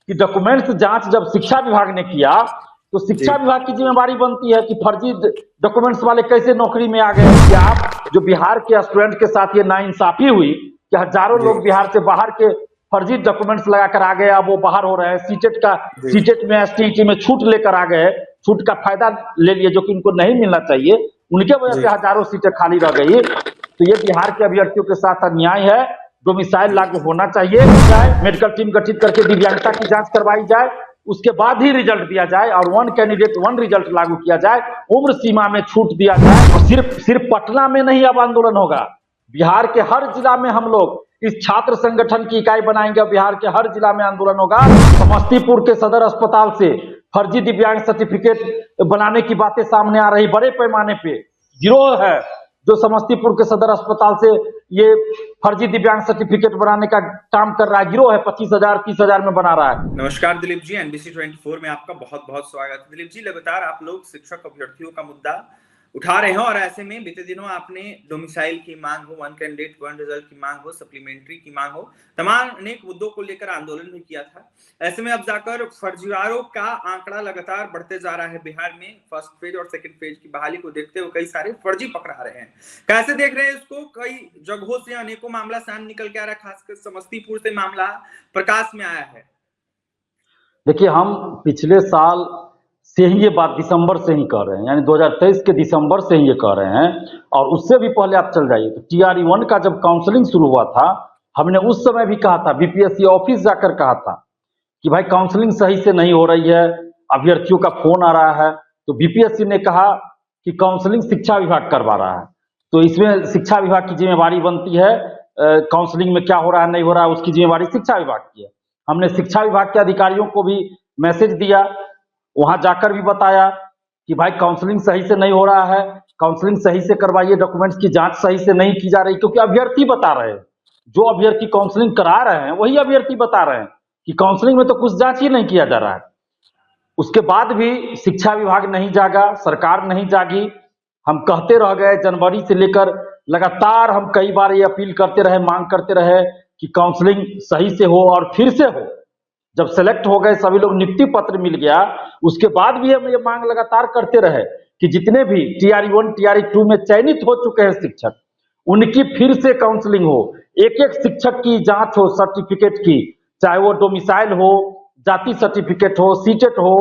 कि डॉक्यूमेंट्स जांच जब शिक्षा विभाग ने किया तो शिक्षा विभाग की जिम्मेवारी बनती है कि फर्जी डॉक्यूमेंट्स वाले कैसे नौकरी में आ गए। क्या आप जो बिहार के स्टूडेंट के साथ ये नाइंसाफी हुई कि हजारों लोग बिहार से बाहर के फर्जी डॉक्यूमेंट्स लगाकर आ गए, अब वो बाहर हो रहे हैं। सीटेट में एसटीईटी में छूट लेकर आ गए, छूट का फायदा ले लिए जो कि उनको नहीं मिलना चाहिए, उनके वजह से हजारों सीटें खाली रह गई। तो ये बिहार के अभ्यर्थियों के साथ अन्याय है। डोमिसाइल लागू होना चाहिए, मेडिकल टीम गठित करके दिव्यांगता की जांच करवाई जाए, उसके बाद ही रिजल्ट दिया जाए और 1 कैंडिडेट 1 रिजल्ट लागू किया जाए, उम्र सीमा में छूट दिया जाए। और सिर्फ पटना में नहीं अब आंदोलन होगा, बिहार के हर जिला में हम लोग इस छात्र संगठन की इकाई बनाएंगे और बिहार के हर जिला में आंदोलन होगा। समस्तीपुर के सदर अस्पताल से फर्जी दिव्यांग सर्टिफिकेट बनाने की बातें सामने आ रही, बड़े पैमाने पे गिरोह है जो समस्तीपुर के सदर अस्पताल से ये फर्जी दिव्यांग सर्टिफिकेट बनाने का काम कर रहा है। गिरोह है, 25,000 30,000 में बना रहा है। नमस्कार दिलीप जी, NBC 24 में आपका बहुत बहुत स्वागत है। दिलीप जी, लगातार आप लोग शिक्षक अभ्यर्थियों का मुद्दा उठा रहे हैं और ऐसे में बीते दिनों आपने डोमिसाइल की मांग हो, 1 कैंडिडेट 1 रिजल्ट की मांग हो, सप्लीमेंट्री की मांग हो, तमाम अनेक मुद्दों को लेकर आंदोलन भी किया था। ऐसे में अब जाकर फर्जीवाड़ों का आंकड़ा लगातार बढ़ते जा रहा है। बिहार में फर्स्ट फेज और सेकंड फेज की बहाली को देखते हुए कई सारे फर्जी पकड़ा रहे हैं। कैसे देख रहे हैं इसको? कई जगहों से अनेकों मामला सामने निकल के आ रहा है, खासकर समस्तीपुर से मामला प्रकाश में आया है। देखिए, हम पिछले साल से ही ये बात दिसंबर से ही कह रहे हैं, यानी 2023 के दिसंबर से ही ये कह रहे हैं। और उससे भी पहले आप चल जाइए तो TRE-1 का जब काउंसलिंग शुरू हुआ था, हमने उस समय भी कहा था, BPSC ऑफिस जाकर कहा था कि भाई काउंसलिंग सही से नहीं हो रही है, अभ्यर्थियों का फोन आ रहा है। तो BPSC ने कहा कि काउंसलिंग शिक्षा विभाग करवा रहा है, तो इसमें शिक्षा विभाग की जिम्मेवारी बनती है। काउंसलिंग में क्या हो रहा है नहीं हो रहा है उसकी जिम्मेवारी शिक्षा विभाग की है। हमने शिक्षा विभाग के अधिकारियों को भी मैसेज दिया, वहां जाकर भी बताया कि भाई काउंसलिंग सही से नहीं हो रहा है, काउंसलिंग सही से करवाइए, डॉक्यूमेंट्स की जांच सही से नहीं की जा रही। क्योंकि अभ्यर्थी बता रहे हैं, जो अभ्यर्थी काउंसलिंग करा रहे हैं वही अभ्यर्थी बता रहे हैं कि काउंसलिंग में तो कुछ जांच ही नहीं किया जा रहा है। उसके बाद भी शिक्षा विभाग नहीं जागा, सरकार नहीं जागी। हम कहते रह गए, जनवरी से लेकर लगातार हम कई बार ये अपील करते रहे, मांग करते रहे कि काउंसलिंग सही से हो और फिर से हो। जब सेलेक्ट हो गए, सभी लोग नियुक्ति पत्र मिल गया, उसके बाद भी हम ये मांग लगातार करते रहे कि जितने भी TRE-1 TRE-2 में चयनित हो चुके हैं शिक्षक, उनकी फिर से काउंसलिंग हो। एक एक शिक्षक की जांच हो सर्टिफिकेट की, चाहे वो डोमिसाइल हो, जाति सर्टिफिकेट हो, सीटेट हो,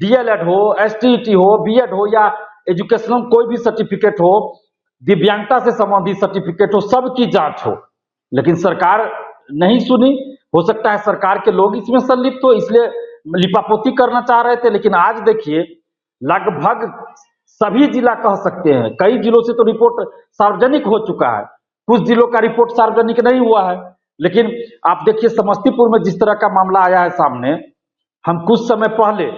DLED हो, STET हो, BEd हो या एजुकेशनल कोई भी सर्टिफिकेट हो, दिव्यांगता से संबंधित सर्टिफिकेट हो, सबकी जांच हो। लेकिन सरकार नहीं सुनी। हो सकता है सरकार के लोग इसमें संलिप्त हो, इसलिए लिपापोती करना चाह रहे थे। लेकिन आज देखिए, लगभग सभी जिला कह सकते हैं, कई जिलों से तो रिपोर्ट सार्वजनिक हो चुका है, कुछ जिलों का रिपोर्ट सार्वजनिक नहीं हुआ है। लेकिन आप देखिए समस्तीपुर में जिस तरह का मामला आया है सामने, हम कुछ समय पहले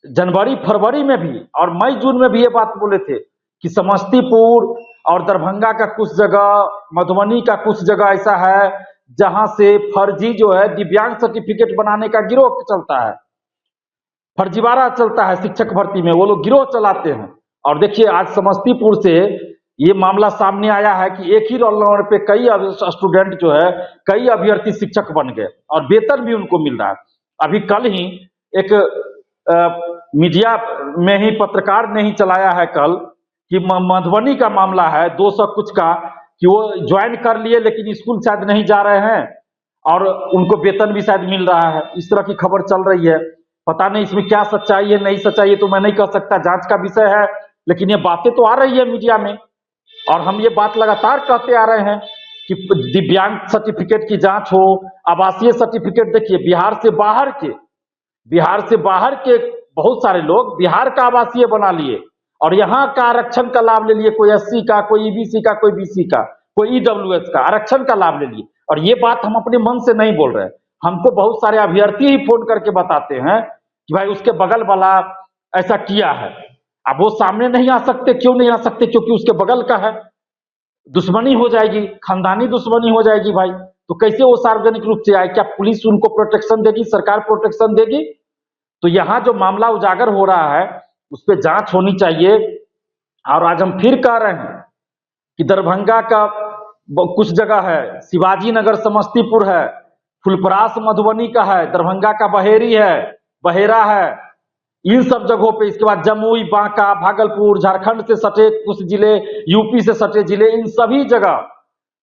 जनवरी फरवरी में भी और मई जून में भी ये बात बोले थे कि समस्तीपुर और दरभंगा का कुछ जगह, मधुबनी का कुछ जगह ऐसा है जहां से फर्जी जो है दिव्यांग सर्टिफिकेट बनाने का गिरोह चलता है, फर्जीवाड़ा चलता है शिक्षक भर्ती में, वो लोग गिरोह चलाते हैं। और देखिए आज समस्तीपुर से ये मामला सामने आया है कि एक ही रोल नंबर पे कई स्टूडेंट जो है, कई अभ्यर्थी शिक्षक बन गए और वेतन भी उनको मिल रहा है। अभी कल ही एक मीडिया में ही पत्रकार ने ही चलाया है कल कि मधुबनी का मामला है 200 कुछ का, कि वो ज्वाइन कर लिए लेकिन स्कूल शायद नहीं जा रहे हैं और उनको वेतन भी शायद मिल रहा है। इस तरह की खबर चल रही है। पता नहीं इसमें क्या सच्चाई है नहीं सच्चाई है तो मैं नहीं कह सकता, जांच का विषय है। लेकिन ये बातें तो आ रही है मीडिया में और हम ये बात लगातार कहते आ रहे हैं कि दिव्यांग सर्टिफिकेट की जांच हो, आवासीय सर्टिफिकेट। देखिए बिहार से बाहर के बहुत सारे लोग बिहार का आवासीय बना लिए और यहाँ का आरक्षण का लाभ ले लिए, कोई SC का, कोई EBC का, कोई BC का, कोई EWS का आरक्षण का लाभ ले लिए। और ये बात हम अपने मन से नहीं बोल रहे हैं, हमको बहुत सारे अभ्यर्थी ही फोन करके बताते हैं कि भाई उसके बगल वाला ऐसा किया है। अब वो सामने नहीं आ सकते, क्यों नहीं आ सकते? क्योंकि उसके बगल का है, दुश्मनी हो जाएगी, खानदानी दुश्मनी हो जाएगी भाई। तो कैसे वो सार्वजनिक रूप से आए? क्या पुलिस उनको प्रोटेक्शन देगी, सरकार प्रोटेक्शन देगी? तो यहाँ जो मामला उजागर हो रहा है उस पर जांच होनी चाहिए। और आज हम फिर कह रहे हैं कि दरभंगा का कुछ जगह है, शिवाजी नगर समस्तीपुर है, फुलपरास मधुबनी का है, दरभंगा का बहेरी है, बहेरा है, इन सब जगहों पे। इसके बाद जमुई, बांका, भागलपुर, झारखंड से सटे कुछ जिले, यूपी से सटे जिले, इन सभी जगह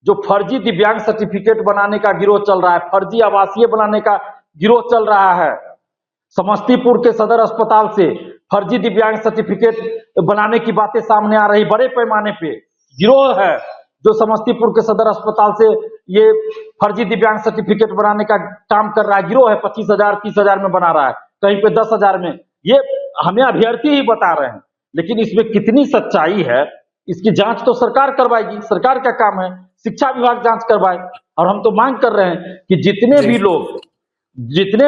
जो फर्जी दिव्यांग सर्टिफिकेट बनाने का गिरोह चल रहा है, फर्जी आवासीय बनाने का गिरोह चल रहा है। समस्तीपुर के सदर अस्पताल से फर्जी दिव्यांग सर्टिफिकेट बनाने की बातें सामने आ रही, बड़े पैमाने पे गिरोह है जो समस्तीपुर के सदर अस्पताल से ये फर्जी दिव्यांग सर्टिफिकेट बनाने का काम कर रहा है। गिरोह है, 25,000 30,000 में बना रहा है, कहीं पे 10,000 में। ये हमें अभ्यर्थी ही बता रहे हैं, लेकिन इसमें कितनी सच्चाई है इसकी जांच तो सरकार करवाएगी, सरकार का काम है, शिक्षा विभाग जांच करवाए। और हम तो मांग कर रहे हैं कि जितने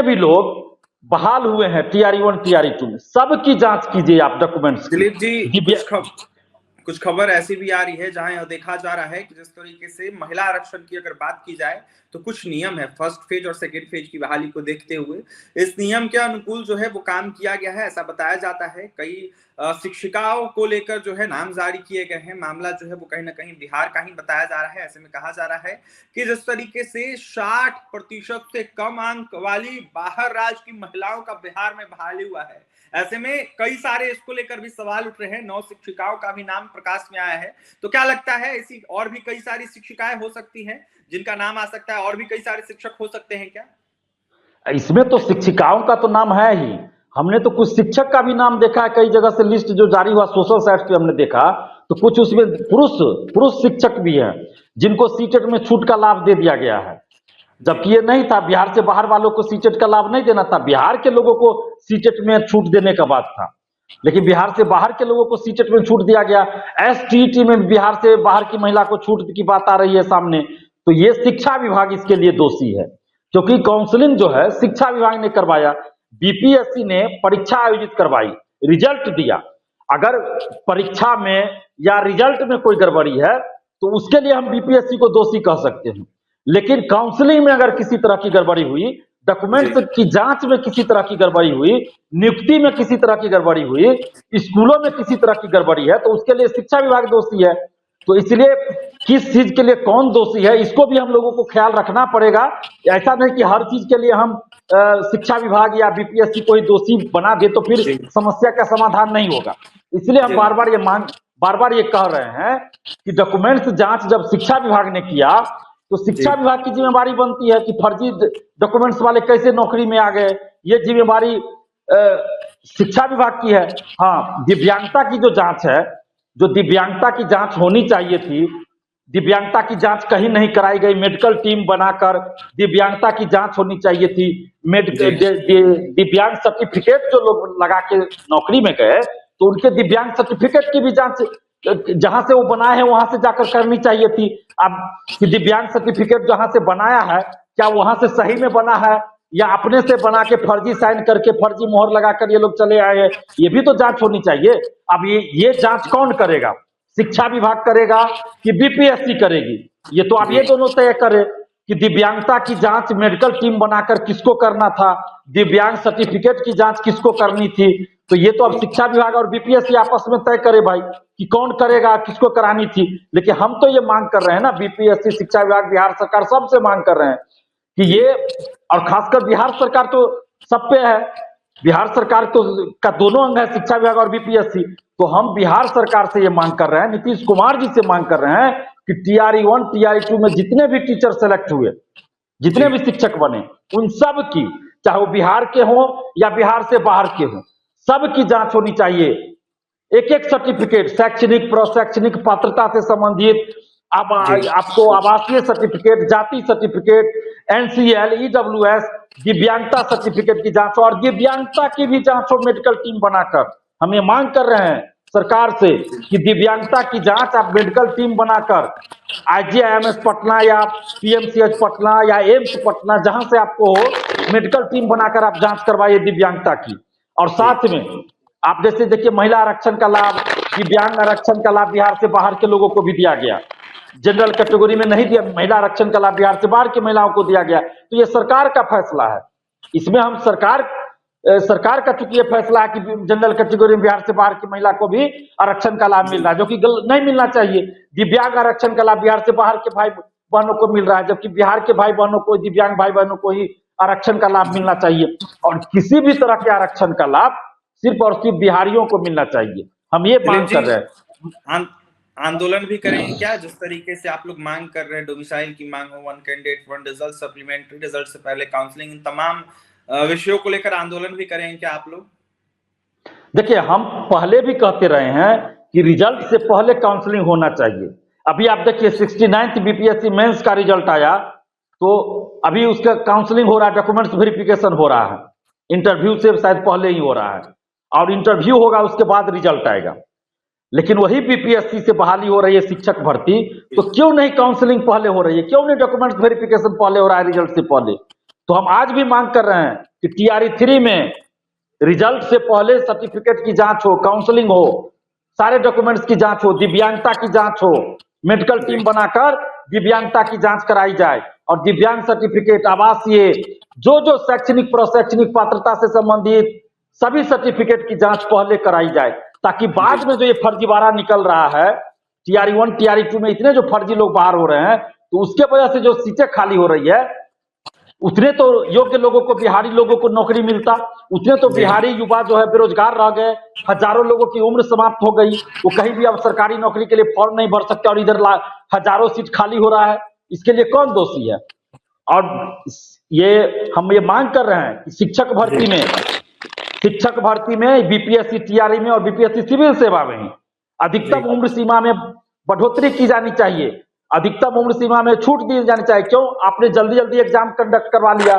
भी लोग बहाल हुए हैं TRE-1 TRE-2 में, सबकी जांच कीजिए आप डॉक्यूमेंट्स। दिलीप जी, कुछ खबर ऐसी भी आ रही है जहां यह देखा जा रहा है कि जिस तरीके से महिला आरक्षण की अगर बात की जाए तो कुछ नियम है फर्स्ट फेज और सेकंड फेज की बहाली को देखते हुए, इस नियम के अनुकूल जो है वो काम किया गया है, ऐसा बताया जाता है। कई शिक्षिकाओं को लेकर जो है नाम जारी किए गए हैं। मामला जो है वो कहीं ना कहीं बिहार का ही बताया जा रहा है। ऐसे में कहा जा रहा है कि जिस तरीके से 60% से कम अंक वाली बाहर राज्य की महिलाओं का बिहार में बहाली हुआ है, ऐसे में कई सारे इसको लेकर भी सवाल उठ रहे हैं। 9 शिक्षिकाओं का भी नाम प्रकाश में आया है। तो क्या लगता है ऐसी और भी कई सारी शिक्षिकाएं हो सकती हैं जिनका नाम आ सकता है, और भी कई सारे शिक्षक हो सकते हैं क्या? इसमें तो शिक्षिकाओं का तो नाम है ही, हमने तो कुछ शिक्षक का भी नाम देखा है। कई जगह से लिस्ट जो जारी हुआ सोशल साइट्स पे हमने देखा, तो कुछ उसमें पुरुष शिक्षक भी हैं जिनको सीटेट में छूट का लाभ दे दिया गया है, जबकि ये नहीं था। बिहार से बाहर वालों को सीटेट का लाभ नहीं देना था, बिहार के लोगों को सीटेट में छूट देने का बात था, लेकिन बिहार से बाहर के लोगों को सीटेट में छूट दिया गया। STET में बिहार से बाहर की महिला को छूट की बात आ रही है सामने। तो ये शिक्षा विभाग इसके लिए दोषी है, क्योंकि काउंसलिंग जो है शिक्षा विभाग ने करवाया, BPSC ने परीक्षा आयोजित करवाई, रिजल्ट दिया। अगर परीक्षा में या रिजल्ट में कोई गड़बड़ी है तो उसके लिए हम BPSC को दोषी कह सकते हैं, लेकिन काउंसलिंग में अगर किसी तरह की गड़बड़ी हुई, डॉक्यूमेंट्स की जांच में किसी तरह की गड़बड़ी हुई, नियुक्ति में किसी तरह की गड़बड़ी हुई, स्कूलों में किसी तरह की गड़बड़ी है, तो उसके लिए शिक्षा विभाग दोषी है। तो इसलिए किस चीज के लिए कौन दोषी है इसको भी हम लोगों को ख्याल रखना पड़ेगा। ऐसा नहीं कि हर चीज के लिए हम शिक्षा विभाग या BPSC को ही दोषी बना दे तो फिर समस्या का समाधान नहीं होगा। इसलिए हम बार बार ये कह रहे हैं कि डॉक्यूमेंट्स जांच जब शिक्षा विभाग ने किया तो शिक्षा विभाग की जिम्मेवारी बनती है कि फर्जी डॉक्यूमेंट्स वाले कैसे नौकरी में आ गए, ये जिम्मेवारी शिक्षा विभाग की है। हाँ, दिव्यांगता की जो जांच है, जो दिव्यांगता की जांच होनी चाहिए थी, दिव्यांगता की जांच कहीं नहीं कराई गई। मेडिकल टीम बनाकर दिव्यांगता की जांच होनी चाहिए थी। दिव्यांग सर्टिफिकेट जो लोग लगा के नौकरी में गए तो उनके दिव्यांग सर्टिफिकेट की भी जांच जहां से वो बनाए हैं वहां से जाकर करनी चाहिए थी। अब दिव्यांग सर्टिफिकेट जहां से बनाया है क्या वहां से सही में बना है या अपने से बना के फर्जी साइन करके फर्जी मोहर लगाकर ये लोग चले आए हैं, ये भी तो जांच होनी चाहिए। अब ये जांच कौन करेगा? शिक्षा विभाग करेगा कि BPSC करेगी? ये तो अब ये दोनों तय करे कि दिव्यांगता की जांच मेडिकल टीम बनाकर किसको करना था, दिव्यांग सर्टिफिकेट की जांच किसको करनी थी। तो ये तो अब शिक्षा विभाग और BPSC आपस में तय करे भाई कि कौन करेगा, किसको करानी थी। लेकिन हम तो ये मांग कर रहे हैं ना, BPSC, शिक्षा विभाग, बिहार सरकार सबसे मांग कर रहे हैं कि ये, और खासकर बिहार सरकार तो सब पे है, बिहार सरकार तो का दोनों अंग है, शिक्षा विभाग और BPSC। तो हम बिहार सरकार से ये मांग कर रहे हैं, नीतीश कुमार जी से मांग कर रहे हैं कि TRE-1 TRE-2 में जितने भी टीचर सेलेक्ट हुए, जितने भी शिक्षक बने, उन सब की, चाहे वो बिहार के हों या बिहार से बाहर के हों, सब की जांच होनी चाहिए। एक सर्टिफिकेट, शैक्षणिक प्रशैक्षणिक पात्रता से संबंधित, अब आपको आवासीय सर्टिफिकेट, जाति सर्टिफिकेट, NCL, EWS, दिव्यांगता सर्टिफिकेट की जांच, और दिव्यांगता की भी जांच हो मेडिकल टीम बनाकर। हम ये मांग कर रहे हैं सरकार से कि दिव्यांगता की जांच आप मेडिकल टीम बनाकर IGIMS पटना या PMCH पटना या एम्स पटना, जहां से आपको हो, मेडिकल टीम बनाकर आप जांच करवाइए दिव्यांगता की। और साथ में आप जैसे देखिए महिला आरक्षण का लाभ, दिव्यांग आरक्षण का लाभ बिहार से बाहर के लोगों को भी दिया गया, जनरल कैटेगरी में नहीं दिया। महिला आरक्षण का लाभ बिहार से बाहर की महिलाओं को दिया गया। तो ये सरकार का फैसला है, इसमें हम सरकार का चूंकि ये फैसला है कि जनरल कैटेगरी में बिहार से बाहर की महिला को भी आरक्षण का लाभ मिल रहा है, जो कि नहीं मिलना चाहिए। दिव्यांग आरक्षण का लाभ बिहार से बाहर के भाई बहनों को मिल रहा है, जबकि बिहार के भाई बहनों को, दिव्यांग भाई बहनों को ही आरक्षण का लाभ मिलना चाहिए। और किसी भी तरह के आरक्षण का लाभ सिर्फ और सिर्फ बिहारियों को मिलना चाहिए। हम ये मांग कर रहे हैं। आंदोलन भी करेंगे क्या, जिस तरीके से आप लोग मांग कर रहे हैं, डोमिसाइल की मांग हो, one candidate one result, supplementary result से पहले काउंसलिंग, इन तमाम विषयों को लेकर आंदोलन भी करेंगे क्या आप लोग? देखिए, हम पहले भी कहते रहे हैं कि रिजल्ट से पहले काउंसलिंग होना चाहिए। अभी आप देखिए 69th बीपीएससी मेंस का रिजल्ट आया, तो अभी उसका काउंसलिंग हो रहा है, डॉक्यूमेंट्स वेरिफिकेशन हो रहा है, इंटरव्यू से शायद पहले ही हो रहा है, और इंटरव्यू होगा उसके बाद रिजल्ट आएगा। लेकिन वही बीपीएससी से बहाली हो रही है शिक्षक भर्ती, तो क्यों नहीं काउंसलिंग पहले हो रही है, क्यों नहीं डॉक्यूमेंट्स वेरिफिकेशन पहले हो रहा है रिजल्ट से पहले? तो हम आज भी मांग कर रहे हैं कि टीआरई 3 में रिजल्ट से पहले सर्टिफिकेट की जांच हो, काउंसलिंग हो, सारे डॉक्यूमेंट्स की जांच हो, दिव्यांगता की जांच हो, मेडिकल टीम बनाकर दिव्यांगता की जांच कराई जाए, और दिव्यांग सर्टिफिकेट, आवासीय, जो जो शैक्षणिक प्रशैक्षणिक पात्रता से संबंधित सभी सर्टिफिकेट की जांच पहले कराई जाए, ताकि बाद में जो ये फर्जीवाड़ा निकल रहा है, टीआरई 1 टीआरई 2 में इतने जो फर्जी लोग बाहर हो रहे हैं, तो उसके वजह से जो सीटें खाली हो रही है, उतने तो योग्य लोगों को, बिहारी लोगों को नौकरी मिलता, उतने तो बिहारी युवा जो है बेरोजगार रह गए, हजारों लोगों की उम्र समाप्त हो गई, वो कहीं भी अब सरकारी नौकरी के लिए फॉर्म नहीं भर सकते, और इधर हजारों सीट खाली हो रहा है। इसके लिए कौन दोषी है? और हम ये मांग कर रहे हैं कि शिक्षक भर्ती में बीपीएससी टीआरई में और बीपीएससी सिविल सेवा में ही अधिकतम उम्र सीमा में बढ़ोतरी की जानी चाहिए, अधिकतम उम्र सीमा में छूट दी जानी चाहिए। क्यों? आपने जल्दी जल्दी एग्जाम कंडक्ट करवा लिया।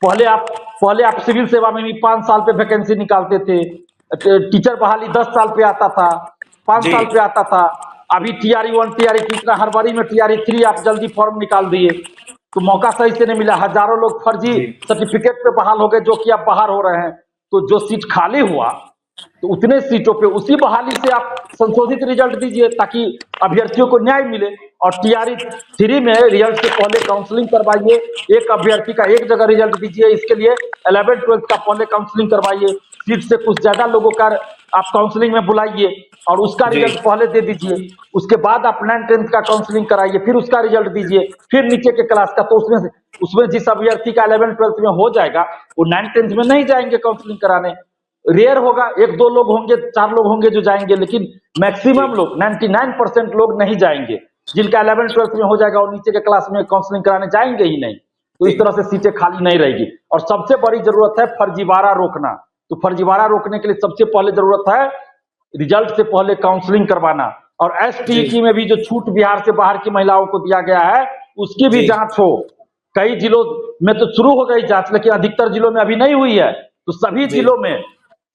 पहले आप सिविल सेवा में भी 5 साल पे वैकेंसी निकालते थे, टीचर बहाली 10 साल पे आता था, 5 साल पे आता था। अभी टीआरई 1 टीआरई 2 इतना हड़बड़ी में टीआरई 3 आप जल्दी फॉर्म निकाल दिए, तो मौका सही से नहीं मिला, हजारों लोग फर्जी सर्टिफिकेट पे बहाल हो गए, जो कि अब बाहर हो रहे हैं। तो जो सीट खाली हुआ, तो उतने सीटों पे उसी बहाली से आप संशोधित रिजल्ट दीजिए, ताकि अभ्यर्थियों को न्याय मिले। और टीआरई 3 में रिजल्ट से पहले काउंसलिंग करवाइए, एक अभ्यर्थी का एक जगह रिजल्ट दीजिए, इसके लिए 11th 12th का पहले काउंसलिंग करवाइए, सीट से कुछ ज्यादा लोगों का आप काउंसलिंग में बुलाइए और उसका रिजल्ट पहले दे दीजिए, उसके बाद आप 9th 10th का काउंसलिंग कराइए, फिर उसका रिजल्ट दीजिए, फिर नीचे के क्लास का। तो उसमें जिस अभ्यर्थी का 11th 12th में हो जाएगा, वो 9th 10th में नहीं जाएंगे काउंसलिंग कराने। रेयर होगा, 1-2 लोग होंगे, 4 लोग होंगे जो जाएंगे, लेकिन मैक्सिमम लोग 99% लोग नहीं जाएंगे। जिनका 11th 12th में हो जाएगा और नीचे के क्लास में काउंसलिंग कराने जाएंगे ही नहीं। तो इस तरह से सीटें खाली नहीं रहेगी। और सबसे बड़ी जरूरत है फर्जीवाड़ा रोकना। तो फर्जीवाड़ा रोकने के लिए सबसे पहले जरूरत है रिजल्ट से पहले काउंसलिंग करवाना। और एसटीईटी में भी जो छूट बिहार से बाहर की महिलाओं को दिया गया है, उसकी भी जांच हो। कई जिलों में तो शुरू हो गई जांच, लेकिन अधिकतर जिलों में अभी नहीं हुई है। तो सभी जिलों में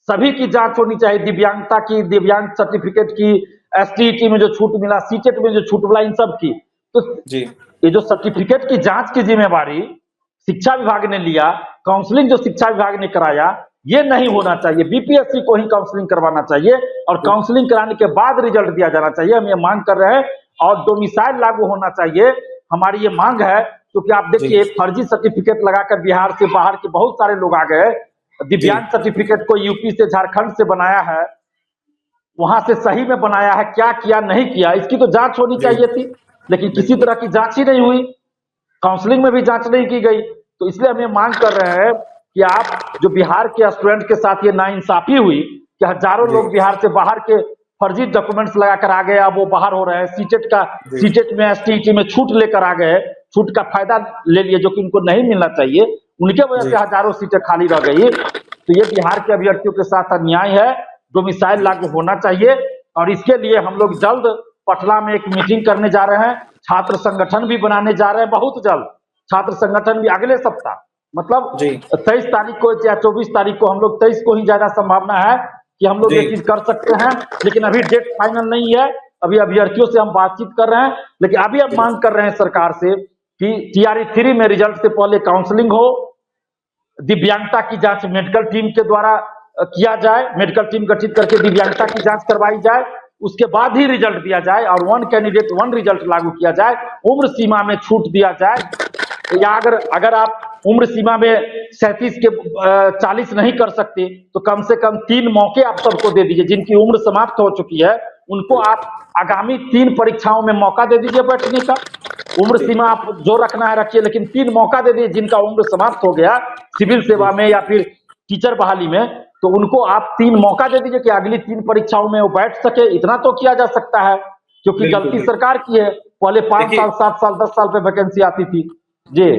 सभी की जांच होनी चाहिए, दिव्यांगता की, दिव्यांग सर्टिफिकेट की, एसटीईटी में जो छूट मिला, सीटेट में जो छूट मिला, इन सब की। तो ये जो सर्टिफिकेट की जांच की जिम्मेवारी शिक्षा विभाग ने लिया, काउंसलिंग जो शिक्षा विभाग ने कराया, ये नहीं होना चाहिए। बीपीएससी को ही काउंसलिंग करवाना चाहिए और काउंसलिंग कराने के बाद रिजल्ट दिया जाना चाहिए। हम ये मांग कर रहे हैं। और डोमिसाइल लागू होना चाहिए, हमारी ये मांग है। क्योंकि आप देखिए, फर्जी सर्टिफिकेट लगाकर बिहार से बाहर के बहुत सारे लोग आ गए। दिव्यांग सर्टिफिकेट को यूपी से, झारखंड से बनाया है, वहां से सही में बनाया है, क्या किया नहीं किया, इसकी तो जांच होनी चाहिए थी। लेकिन किसी तरह की जांच ही नहीं हुई, काउंसलिंग में भी जांच नहीं की गई। तो इसलिए हम ये मांग कर रहे हैं कि आप जो बिहार के स्टूडेंट के साथ ये नाइंसाफी हुई कि हजारों लोग बिहार से बाहर के फर्जी डॉक्यूमेंट्स लगाकर आ गए, अब वो बाहर हो रहे हैं। सीटेट में, एसटीईटी में छूट लेकर आ गए, छूट का फायदा ले लिए, जो कि उनको नहीं मिलना चाहिए। उनके वजह से हजारों सीटें खाली रह गई। तो ये बिहार के अभ्यर्थियों के साथ अन्याय है। डोमिसाइल लागू होना चाहिए। और इसके लिए हम लोग जल्द पटना में एक मीटिंग करने जा रहे हैं, छात्र संगठन भी बनाने जा रहे हैं बहुत जल्द। छात्र संगठन भी अगले सप्ताह, मतलब 23 तारीख को या 24 तारीख को, हम लोग 23 को ही ज्यादा संभावना है कि हम लोग ये चीज कर सकते हैं। लेकिन अभी डेट फाइनल नहीं है, अभी अभ्यर्थियों से हम बातचीत कर रहे हैं। लेकिन अभी हम मांग कर रहे हैं सरकार से कि टीआरई 3 में रिजल्ट से पहले काउंसलिंग हो, दिव्यांगता की जांच मेडिकल टीम के द्वारा किया जाए, मेडिकल टीम गठित करके दिव्यांगता की जांच करवाई जाए, उसके बाद ही रिजल्ट दिया जाए। और 1 कैंडिडेट 1 रिजल्ट लागू किया जाए, उम्र सीमा में छूट दिया जाए। या अगर आप उम्र सीमा में 37 के 40 नहीं कर सकते, तो कम से कम 3 मौके आप सबको दे दीजिए। जिनकी उम्र समाप्त हो चुकी है उनको आप आगामी 3 परीक्षाओं में मौका दे दीजिए बैठने का। उम्र सीमा आप जो रखना है रखिए, लेकिन 3 मौका दे दीजिए। जिनका उम्र समाप्त हो गया सिविल सेवा में या फिर टीचर बहाली में, तो उनको आप 3 मौका दे दीजिए कि अगली 3 परीक्षाओं में वो बैठ सके। इतना तो किया जा सकता है, क्योंकि बिल्कुल गलती सरकार की है। पहले 5 साल, 7 साल, 10 साल पे वैकेंसी आती थी जी।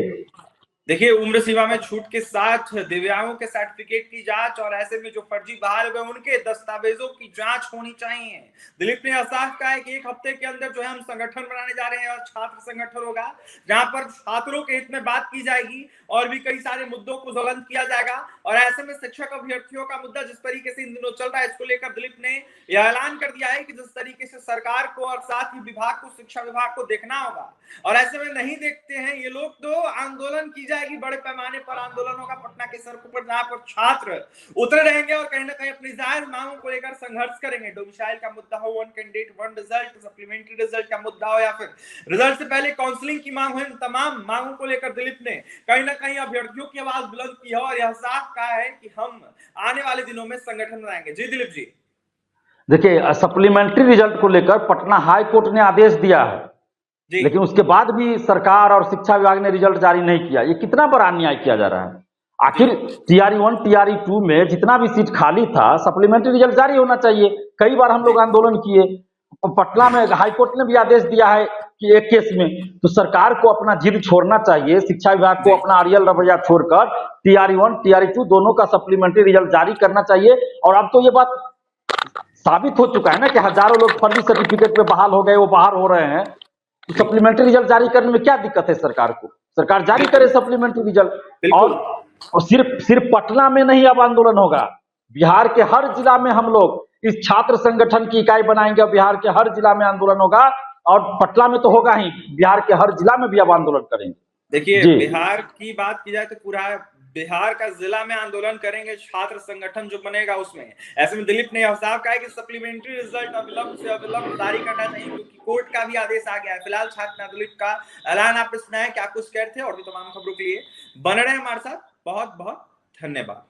देखिए, उम्र सीमा में छूट के साथ दिव्यांगों के सर्टिफिकेट की जांच और ऐसे में जो फर्जी बहाल हुए उनके दस्तावेजों की जांच होनी चाहिए। दिलीप ने साफ कहा है कि 1 हफ्ते के अंदर जो है हम संगठन बनाने जा रहे हैं और छात्र संगठन होगा, जहां पर छात्रों के हित में बात की जाएगी और भी कई सारे मुद्दों को ज्वलंत किया जाएगा। और ऐसे में शिक्षक अभ्यर्थियों का मुद्दा जिस तरीके से इन दिनों चल रहा है, इसको लेकर दिलीप ने यह ऐलान कर दिया है कि जिस तरीके से सरकार को और साथ ही विभाग को, शिक्षा विभाग को देखना होगा, और ऐसे में नहीं देखते हैं ये लोग तो आंदोलन की जाएगी। बड़े पैमाने पर आंदोलन होगा पटना के सड़कों पर, जहां पर छात्र उतरे रहेंगे और कहीं ना कहीं अपनी जायज मांगों को लेकर संघर्ष करेंगे। डोमिसाइल का मुद्दा हो, 1 कैंडिडेट 1 रिजल्ट, सप्लीमेंट्री रिजल्ट का मुद्दा हो, या फिर रिजल्ट से पहले काउंसलिंग की मांग हो, इन तमाम मांगों को लेकर दिलीप ने कहीं ना कहीं अभ्यर्थियों की आवाज बुलंद की है और यह साफ कहा है कि हम आने वाले दिनों में संगठन बनाएंगे। जी दिलीप जी। देखिए, सप्लीमेंट्री रिजल्ट को लेकर पटना हाई कोर्ट ने आदेश दिया है, लेकिन उसके बाद भी सरकार और शिक्षा विभाग ने रिजल्ट जारी नहीं किया। ये कितना बड़ा अन्याय किया जा रहा है। आखिर TRE-1 TRE-2 में जितना भी सीट खाली था, सप्लीमेंट्री रिजल्ट जारी होना चाहिए। कई बार हम लोग आंदोलन किए, पटना में हाईकोर्ट ने भी आदेश दिया है कि एक केस में, तो सरकार को अपना जिद छोड़ना चाहिए। शिक्षा विभाग को अपना अड़ियल रवैया छोड़कर TRE-1 TRE-2 दोनों का सप्लीमेंट्री रिजल्ट जारी करना चाहिए। और अब तो ये बात साबित हो चुका है ना कि हजारों लोग फर्जी सर्टिफिकेट पे बहाल हो गए, वो बाहर हो रहे हैं। सप्लीमेंट्री रिजल्ट जारी करने में क्या दिक्कत है सरकार को? सरकार जारी करे सप्लीमेंट्री रिजल्ट। और सिर्फ पटना में नहीं अब आंदोलन होगा, बिहार के हर जिला में हम लोग इस छात्र संगठन की इकाई बनाएंगे। बिहार के हर जिला में आंदोलन होगा, और पटना में तो होगा ही, बिहार के हर जिला में भी अब आंदोलन करेंगे। देखिए, बिहार की बात की जाए तो पूरा बिहार का जिला में आंदोलन करेंगे छात्र संगठन जो बनेगा उसमें। ऐसे में दिलीप ने यह साफ कहा है कि सप्लीमेंट्री रिजल्ट अविलंब से अविलंब जारी करना चाहिए, क्योंकि कोर्ट का भी आदेश आ गया है। फिलहाल छात्र दिलीप का ऐलान आपने सुना है। क्या कुछ कह रहे थे? और भी तमाम खबरों के लिए बने रहे हमारे साथ। बहुत बहुत धन्यवाद।